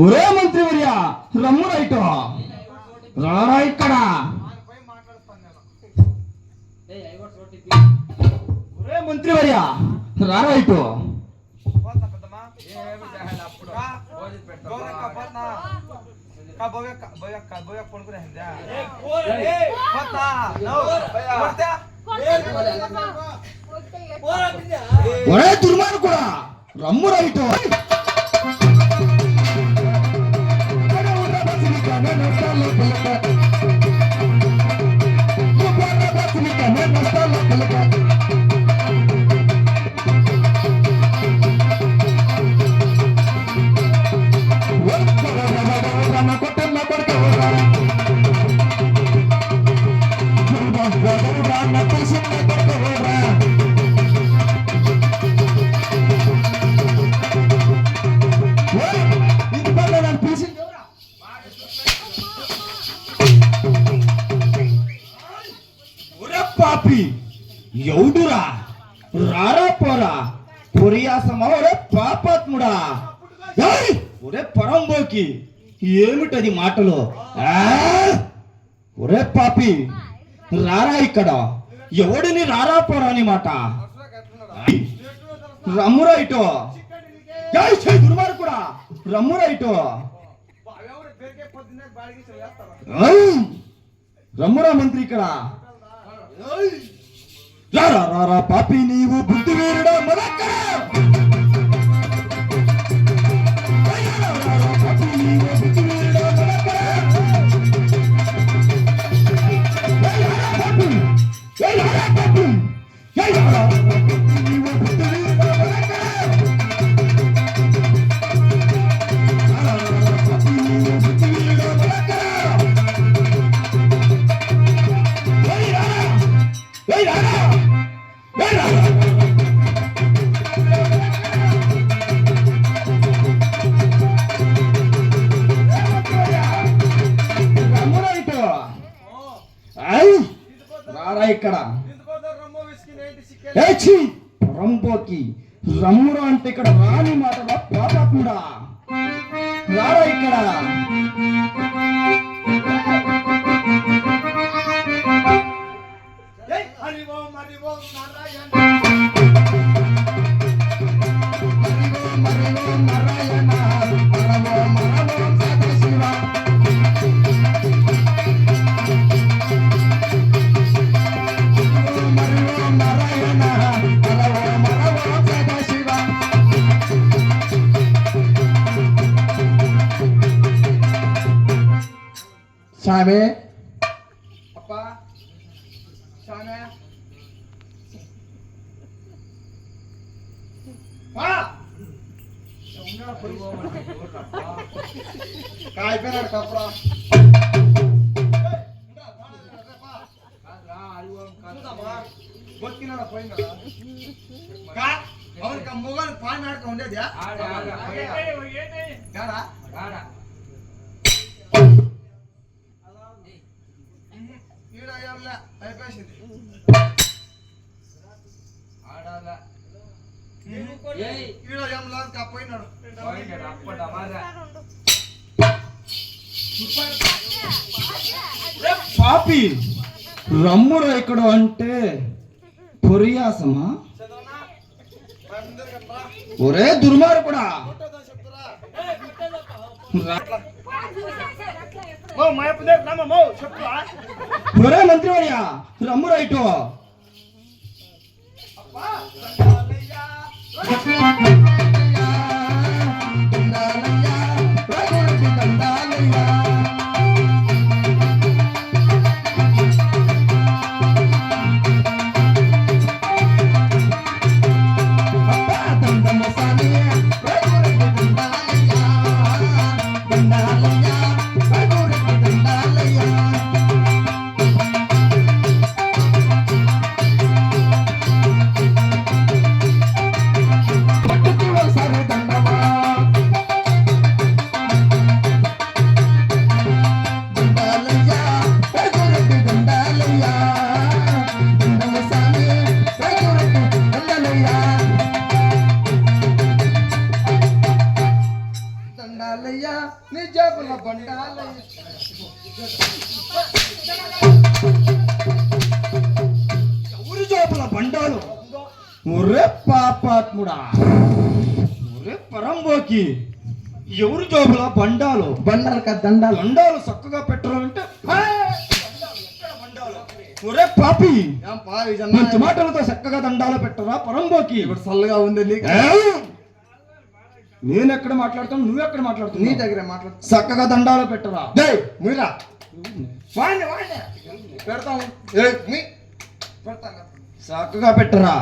ఒరే మంత్రి వర్య రమ్ము రైట్ రారా ఇక్కడ. ఒరే మంత్రి వర్య రారా ఇటు. ఒరే దుర్మార్గుడా రమ్ము రైటు. ఎవడురా రారా పోరా పొరియాసమా ఒరే పాపాత్ముడా. ఒరే పరంబోకి ఏమిటది మాటలు. ఒరే పాపి రారా ఇక్కడ. ఎవడిని రారా పోరా అని మాట. రమ్మురా ఇటో. దుర్మార్గుడా రమ్మురా ఇటో. రమ్మురా మంత్రి ఇక్కడ. రారా రారా పాపి నీవు బుద్ధి వీరుడా మొదక్క. ఇక్కడ రంబోకి రమ్మురా అంటే ఇక్కడ రాని మాటలా పాపాత్ముడా. రారా ఇక్కడ. స్వామి అప్పా స్వామి అయిపోయినాడు కప్పరా బొత్తినాడు పోయినాడా ಅವನಿಗೆ ಮೊಗಲ್ ಪಾನ್ ಮಾಡ್ಕೊಂಡಿದ್ಯಾ ఈడ అయిపోయింది ఈడ ఏం లేదు పోయినాడు పాపి రమ్ముడు ఇక్కడ అంటే పొరియాసమా ఒరే దుర్మార్గుడా ఒరే మంత్రివర్య రమ్ము రైటు ఎవరి జోపుల బండాలు ఒరే పాపాత్ముడా ఒరే పరంబోకి ఎవరి జోపుల బండాలు బండాలు కదా దండాలు బండాలు చక్కగా పెట్టాలంటే ఒరే పాపి మంచి మాటలతో చక్కగా దండాలు పెట్టరా పరంబోకి ఇప్పుడు చల్లగా ఉంది నేనెక్కడ మాట్లాడుతాను నువ్వెక్కడ మాట్లాడుతావు నీ దగ్గర మాట్లాడు చక్కగా దండాలు పెట్టరా మీరా పెడతాం చక్కగా పెట్టరా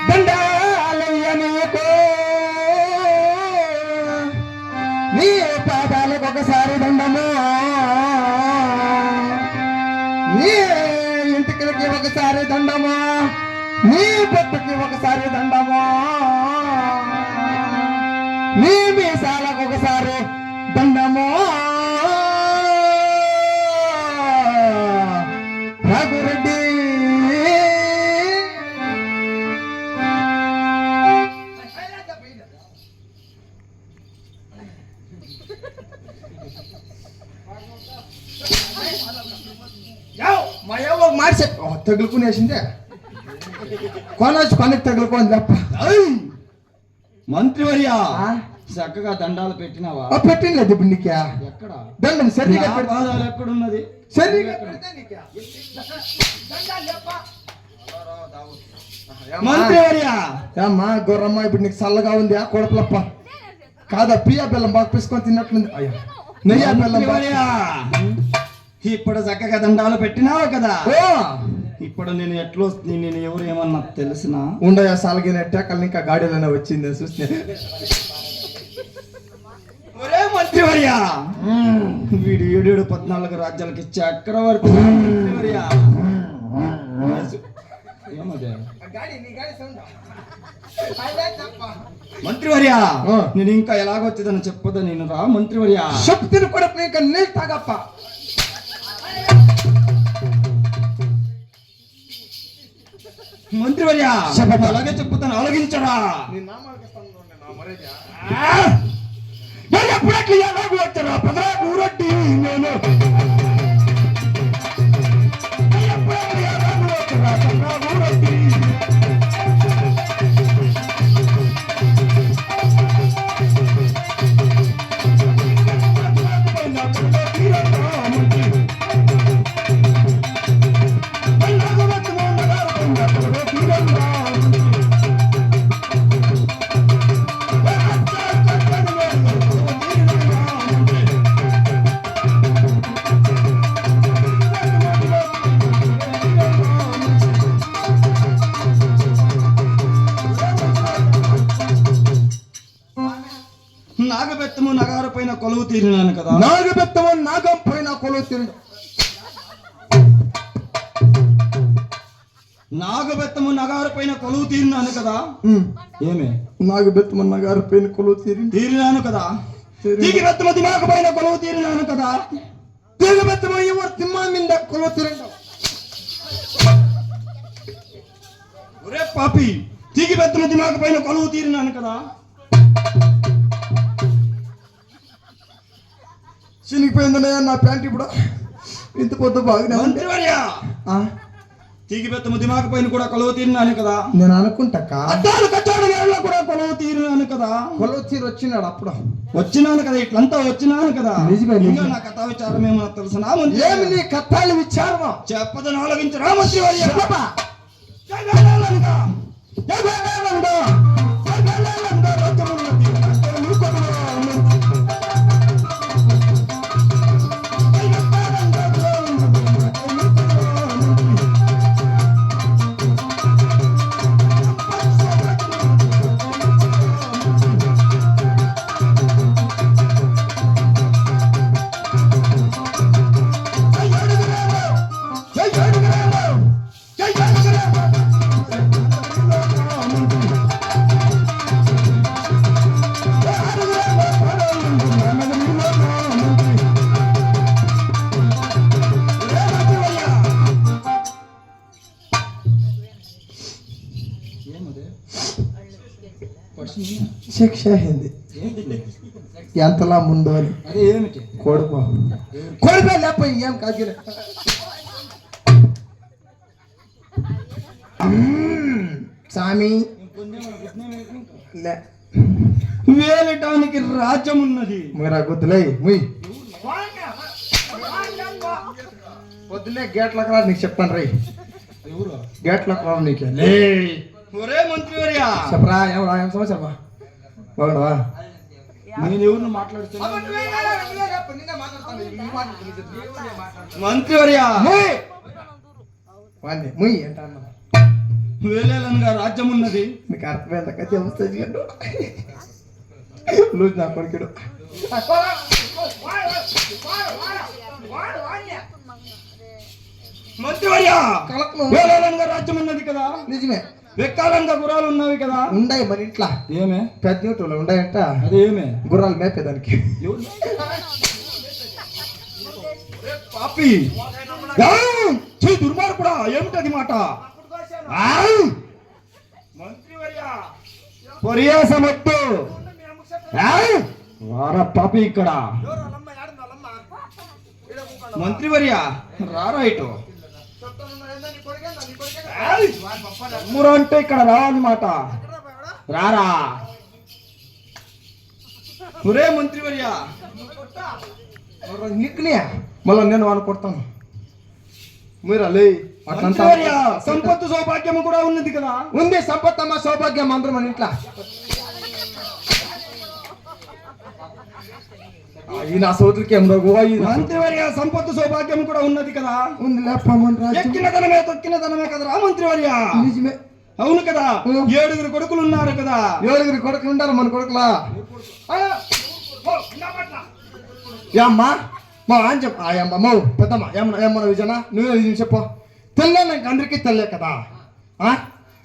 దండాలయ్య నీకు నీ పాదాలకు ఒకసారి దండము నీ ఇంటికి ఒకసారి దండము నీ బొట్టుకి ఒకసారి దండము నీ మీసాలకు ఒకసారి దండము రఘురెడ్డి మా ఏవో మార్చే తగులుకునేసిందే కొనొచ్చు కొనకి తగులుకోని తప్ప మంత్రివర్య చక్కగా దండాలు పెట్టినావా పెట్టినలేదు ఇప్పుడు నీకే ఎక్కడ దండం సరిగా పాదాలు ఎక్కడున్నది సరిగా మంత్రివర్య ఏమ్మా గొర్రమ్మ ఇప్పుడు నీకు చల్లగా ఉంది ఆ కొడపలప్ప కాదా పియా బెల్లం బాగా పిసుకొని తిన్నట్లుంది అయ్యా నెయ్యా బెల్లం ఇప్పుడు చక్కగా దండాలు పెట్టినావు కదా ఇప్పుడు నేను ఎట్లా వస్తుంది నేను ఎవరు ఏమన్నా తెలిసిన ఉండయా సాలగిన టేకల్ ఇంకా గాడిలోనే వచ్చింది చూస్తే ఒరే మంత్రివర్య వీడు 7 రాజ్యాలకి చక్రవర్తి మంత్రివర్య నేను ఇంకా ఎలాగొచ్చేదని చెప్పదా నేను రా మంత్రివర్య చెప్తున్న కూడా ఇంకా నీళ్ళు తాగప్ప మంత్రివర్య అలాగే చెప్పుతాను ఆలోచించరా ఎప్పుడెట్లు ఎలాగ వచ్చారా పదరా ఊరొట్టి నేను ఎప్పుడెట్లు ఎలాగ వచ్చారా పదరా ఊరొట్టి నాగబెత్తము నగారు పైన కొలువు తీరినాను కదా. నాగబెత్తము నాగం పైన కొలువు తీరిన. నాగబెత్తము నగారు పైన కొలువు తీరినాను కదా. ఏమే నాగబెత్తము నగారు పైన కొలువు తీరినాను కదా. తీగబెత్తము దిమాగ పైన కొలువు తీరినాను కదా. తీగబెత్తము ఎవరు తిమ్మా మీద కొలువు తీరిన. ఒరే పాపి, తీగబెత్తము దిమాగ పైన కొలువు తీరినాను కదా. చినిగిపోయిందనయ్యా నా ప్యాంట్ ఇప్పుడు. ఇంత పొద్దు బాగానే ఉంది. మంత్రివర్యా, తీగబెత్తము దిమాగ పైన కూడా కొలువు తీరినాను కదా. నేను అనుకుంటా అద్దాలు కట్టాడు వేళలో కూడా కొలువు తీరినాను కదా. కొలువు తీరు వచ్చినాడు అప్పుడు. వచ్చినాను కదా, ఇట్లంతా వచ్చినాను కదా. నిజమే. ఇంకా నా కథా విచారం ఏమో తెలుసునా? ఏమి నీ కథాలు విచారమా? చెప్పదని ఆలోచించరా మంత్రివర్య. శిక్ష అయింది ఎంతలా ముందు అని. అదే ఏమిటి? కోడిపో లేకపోయి ఏం కాదు. స్వామి వేలటానికి రాజ్యం ఉన్నది. మీరా గుద్దులై ముయ్ పొద్దున్నే గేట్లకు రా, నీకు చెప్తాను రై. గేట్లకు రా నీకు. ఒరే మంత్రివర్య, చెప్పరా ఏం సమస్య బాగున్నావా? నేను ఎవరిని మాట్లాడుతున్నా? మంత్రివర్య, ముయ్ ఎంత అన్నా వేలేలనగా రాజ్యం ఉన్నది. నీకు అర్థమైందా? కథ వస్తుంది లూజ్ నా కొడుకుడు. మంత్రివర్య, వేలేలనగా రాజ్యం ఉన్నది కదా. నిజమే. వెక్కాలంగా గుర్రాలు ఉన్నవి కదా. ఉండాయి మన ఇంట్లో. ఏమే పెద్ద యూట్యూబ్లో ఉండాయంట. అదేమే గుర్రాలు మేపేదానికి. పాపి, దుర్మార్గుడా, ఏమిటది మాట? పరియాసమట్టు వారా పాపి ఇక్కడ. మంత్రివర్య రారా ఇటు. ముర అంటే ఇక్కడ రావాలన్నమాట. రారా. ఒరే మంత్రివర్య, నిక్నే మళ్ళీ నేను వాళ్ళు కొడతాను. మీరు అలే మంత్రివర్య, సంపత్తు సౌభాగ్యము కూడా ఉన్నది కదా. ఉంది సంపత్తమ్మ సౌభాగ్యం అందరం మన ఇంట్లో. ఈయన సోదరికి ఏం రఘు. మంత్రివర్య, సంపత్తు సౌభాగ్యం కూడా ఉన్నది కదా. ఉంది లేపమని ఎక్కిన ధనమే తొక్కిన ధనమే కదరా మంత్రివర్య. నిజమే. అవును కదా. 7 కొడుకులు ఉన్నారు కదా. 7 కొడుకులు ఉంటారు మన కొడుకులా. ఏమ్మా మా అని చెప్ప అమ్మ మౌ పెద్దమ్మ ఏమన్నా విజయనా నువ్వే చెప్పు. తెల్లనాక అందరికీ తెల్లే కదా.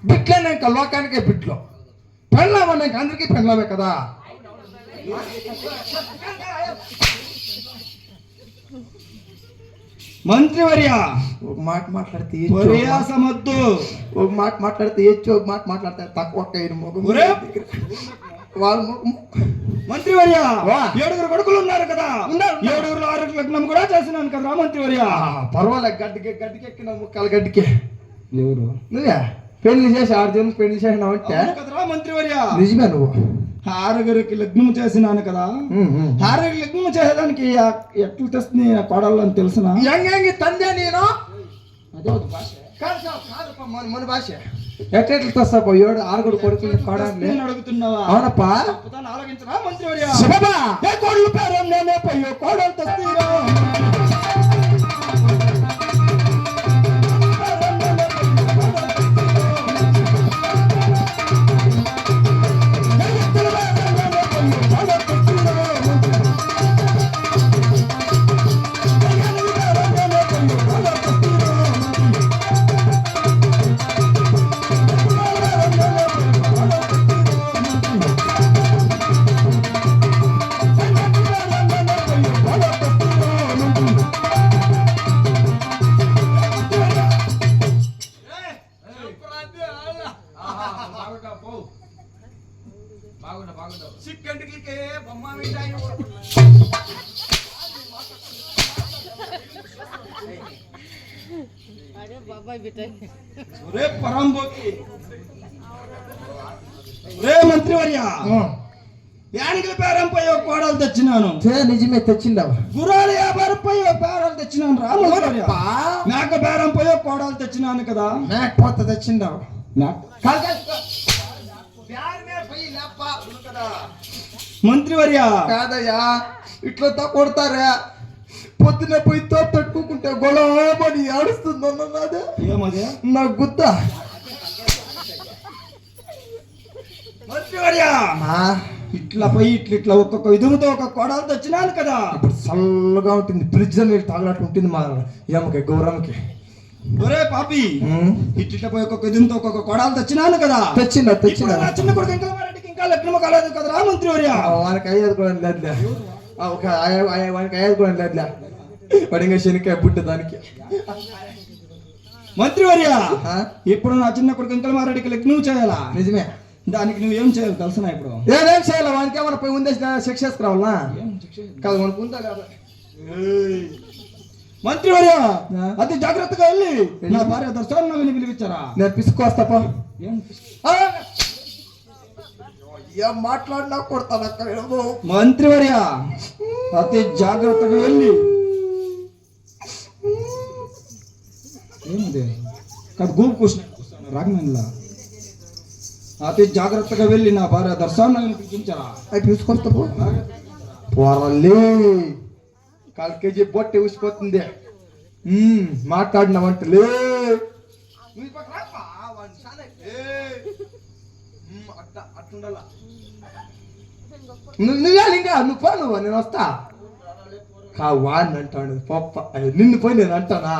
బిడ్లనాక లోకానికే బిడ్లు, పెళ్ళామన్నాక అందరికీ పెళ్ళామే కదా. మంత్రివర్య, ఒక మాట మాట్లాడితే పరియాసమొద్దు. ఒక మాట మాట్లాడితే హెచ్చు, ఒక మాట మాట్లాడితే తక్కువ. మంత్రివర్య, 7 కొడుకులు ఉన్నారు కదా. 7 6 లగ్నం కూడా చేసినాను కదా మంత్రివర్య. పర్వాలేదు. గడ్డికెక్కిన ముక్కలు గడ్డికే. ఎవరు? నువ్వే పెళ్లి చేసి 6 జన్లు పెళ్లి చేసినావు అంటే కదరా మంత్రివర్య. నిజమే. నువ్వు 6 లగ్నం చేసినాను కదా. 6 లగ్నం చేసేదానికి ఎట్లు తెస్తుంది కోడళ్ళని తెలుసునా? ఎంగి తందే నేను. అదే భాష మన భాష. ఎట్లా తెస్తావు 7 కొడుకులు కోడలు అడుగుతున్నావా? అవునప్పా. ఆలోచించరా మంత్రివర్య. కోడలు పేరు నేనే పోయి కోడలు తెస్తీరా. చిక్కంటికే బొమ్మ మిఠాయి రే పరంబోకి రే మంత్రివర్య యానికల పేరంపై ఒక కోడలు తెచ్చినాను. నిజమే తెచ్చిండవా? గుర్రాల వ్యాపారంపై ఒక పేరాలు తెచ్చినాను రా మంత్రివర్య. మేక పేరంపై ఒక కోడలు తెచ్చినాను కదా. మేకపోత తెచ్చిండవు. మంత్రివర్య కాదయ్యా, ఇట్లా కొడతారా? పొద్దున పోయి తట్టుకుంటే గొడవని ఏడుస్తుంది అన్నది. ఏమదే నా గుద్ద. మంత్రివర్య ఇట్లా పోయి ఇట్లా ఒక్కొక్క విధముతో ఒక కోడలు తెచ్చినాను కదా. ఇప్పుడు చల్లగా ఉంటుంది, ఫ్రిడ్జ్ నీళ్ళు తాగనట్టు ఉంటుంది మా ఏమకి గౌరమ్మకి. ఒరే పాపి ఇట్లా పోయి ఒక్కొక్క విధంతో ఒక్కొక్క కోడలు తెచ్చినాను కదా. తెచ్చిందా? నా చిన్న కొడుకు ఇంకా మారెడ్డికి ఇంకా లగ్నము కాలేదు కదరా మంత్రివర్య. వానికి అయ్యేది కూడా లేదులే. వానికి అయ్యేది కూడా లేదులే. పడింగా శనికాయ పుట్టు దానికి. మంత్రివర్య ఇప్పుడు నా చిన్న కొడుకు ఇంకా మారెడ్డికి లగ్నం చేయాలా? నిజమే. దానికి నువ్వేం చేయాలి తెలుసునా? ఇప్పుడు ఏదేం చేయాలి? వానికి ఏమైనా పోయి ఉందే శిక్ష వేసుకురావాలా? కాదు మనకు ఉందా లేదా? మంత్రివర్య అతి జాగ్రత్తగా వెళ్ళి నా భార్య దర్శనం పిలిపించారా? నేను పిసుకొస్తాపా. ఏం మాట్లాడినా కొడతాను అక్కడ. మంత్రివర్య అతి జాగ్రత్తగా వెళ్ళి ఏమిది గూపు కూర్చున్నాను రాగమేలా. అతి జాగ్రత్తగా వెళ్ళి నా భార్య దర్శనం పిలిపించారా? అవి పిసుకొస్తాపు. పోరలే 1 కేజీ బొట్టె ఊసిపోతుంది. మాట్లాడినావంటలే. నువ్వే ఇంకా నువ్వు పో, నువ్వు నేను వస్తా. వాడిని అంటాడు పప్ప. నిన్ను పోయి నేను అంటానా?